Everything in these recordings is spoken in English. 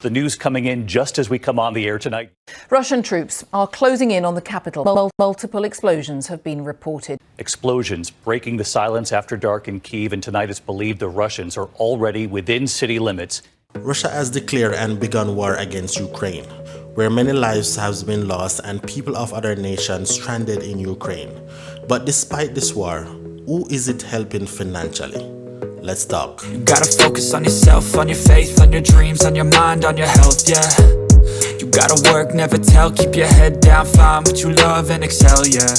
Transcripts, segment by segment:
The news coming in just as we come on the air tonight. Russian troops are closing in on the capital. Multiple explosions have been reported. Explosions breaking the silence after dark in Kyiv, and tonight it's believed the Russians are already within city limits. Russia has declared and begun war against Ukraine, where many lives have been lost and people of other nations stranded in Ukraine. But despite this war, who is it helping financially? Let's talk. You gotta focus on yourself, on your faith, on your dreams, on your mind, on your health, yeah. You gotta work, never tell, keep your head down, find what you love and excel, yeah.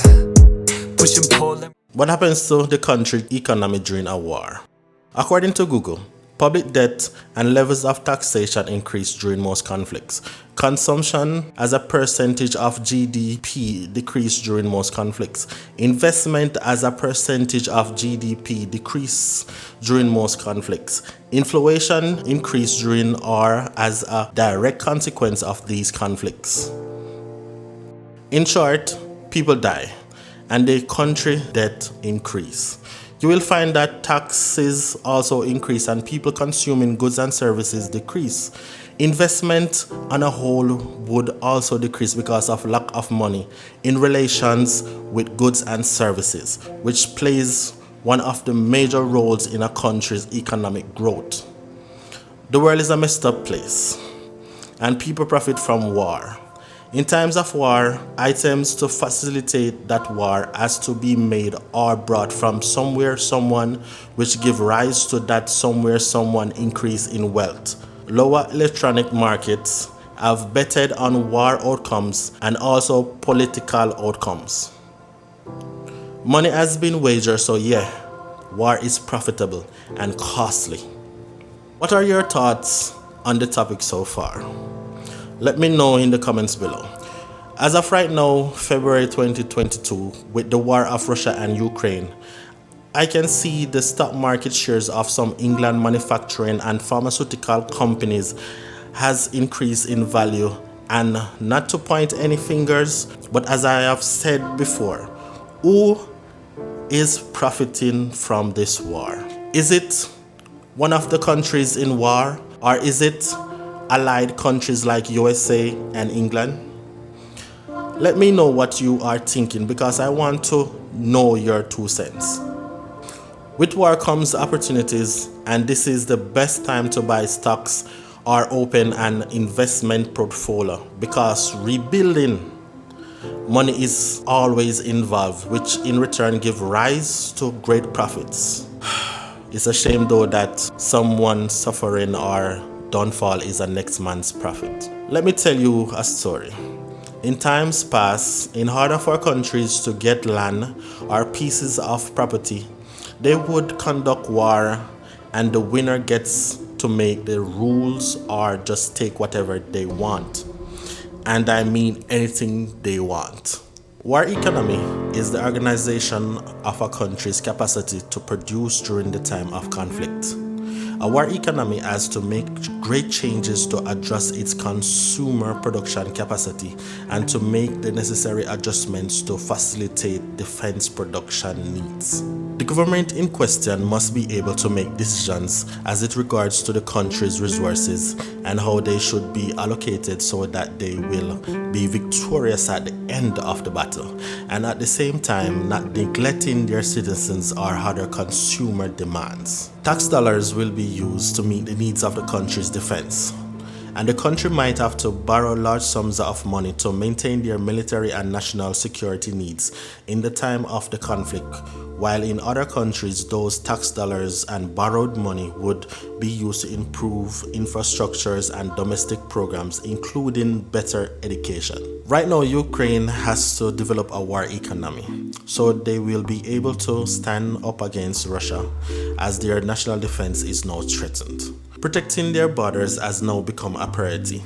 Push and pull and... What happens to the country economy during a war? According to Google, public debt and levels of taxation increase during most conflicts. Consumption as a percentage of GDP decreased during most conflicts. Investment as a percentage of GDP decreased during most conflicts. Inflation increased during or as a direct consequence of these conflicts. In short, people die and the country debt increase. You will find that taxes also increase and people consuming goods and services decrease. Investment on a whole would also decrease because of lack of money in relations with goods and services, which plays one of the major roles in a country's economic growth. The world is a messed up place and people profit from war. In times of war, items to facilitate that war has to be made or brought from somewhere someone, which give rise to that somewhere someone increase in wealth. Lower electronic markets have betted on war outcomes and also political outcomes. Money has been wagered, so yeah, war is profitable and costly. What are your thoughts on the topic so far? Let me know in the comments below. As of right now, February 2022, with the war of Russia and Ukraine, I can see the stock market shares of some England manufacturing and pharmaceutical companies has increased in value. And not to point any fingers, but as I have said before, who is profiting from this war? Is it one of the countries in war, or is it allied countries like USA and England? Let me know what you are thinking because I want to know your 2 cents. With war comes opportunities, and this is the best time to buy stocks or open an investment portfolio because rebuilding money is always involved, which in return give rise to great profits. It's a shame though that someone suffering or downfall is a next man's profit. Let me tell you a story. In times past, in order for countries to get land or pieces of property, they would conduct war and the winner gets to make the rules or just take whatever they want. And I mean anything they want. War economy is the organization of a country's capacity to produce during the time of conflict. A war economy has to make great changes to adjust its consumer production capacity and to make the necessary adjustments to facilitate defense production needs. The government in question must be able to make decisions as it regards to the country's resources and how they should be allocated so that they will be victorious at the end of the battle, and at the same time not neglecting their citizens or other consumer demands. Tax dollars will be used to meet the needs of the country's defense, and the country might have to borrow large sums of money to maintain their military and national security needs in the time of the conflict, while in other countries those tax dollars and borrowed money would be used to improve infrastructures and domestic programs, including better education. Right now, Ukraine has to develop a war economy, so they will be able to stand up against Russia as their national defense is now threatened. Protecting their borders has now become a priority.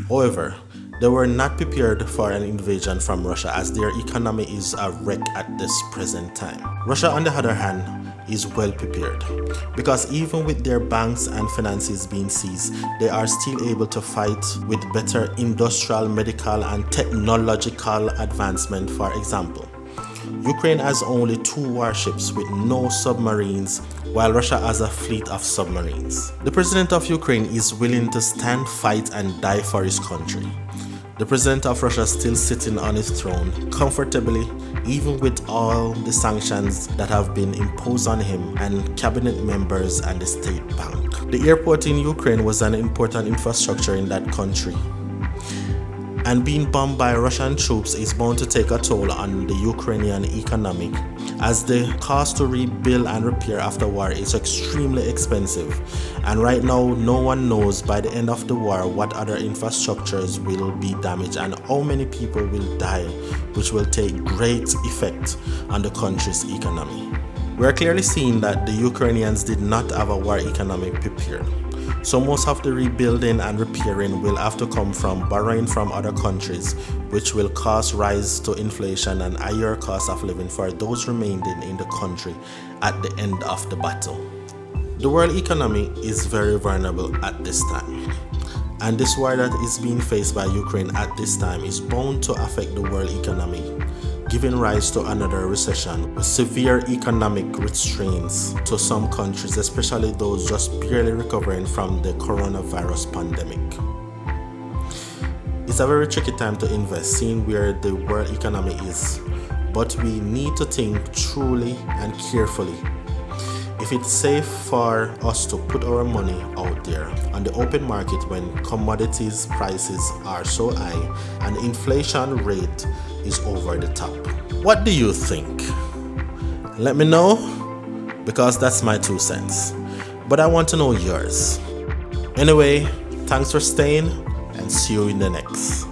However, they were not prepared for an invasion from Russia as their economy is a wreck at this present time. Russia, on the other hand, is well prepared because even with their banks and finances being seized, they are still able to fight with better industrial, medical, and technological advancement. For example, Ukraine has only 2 warships with no submarines, while Russia has a fleet of submarines. The president of Ukraine is willing to stand, fight, and die for his country. The president of Russia is still sitting on his throne comfortably, even with all the sanctions that have been imposed on him and cabinet members and the state bank. The airport in Ukraine was an important infrastructure in that country, and being bombed by Russian troops is bound to take a toll on the Ukrainian economy, as the cost to rebuild and repair after war is extremely expensive. And right now, no one knows by the end of the war what other infrastructures will be damaged and how many people will die, which will take great effect on the country's economy. We are clearly seeing that the Ukrainians did not have a war economy prepared. So most of the rebuilding and repairing will have to come from borrowing from other countries, which will cause rise to inflation and higher cost of living for those remaining in the country at the end of the battle. The world economy is very vulnerable at this time, and this war that is being faced by Ukraine at this time is bound to affect the world economy, giving rise to another recession with severe economic restraints to some countries, especially those just barely recovering from the coronavirus pandemic. It's a very tricky time to invest, seeing where the world economy is, but we need to think truly and carefully if it's safe for us to put our money out there on the open market when commodities prices are so high and the inflation rate is over the top. What do you think? Let me know, because that's my 2 cents. But I want to know yours. Anyway, thanks for staying, and see you in the next.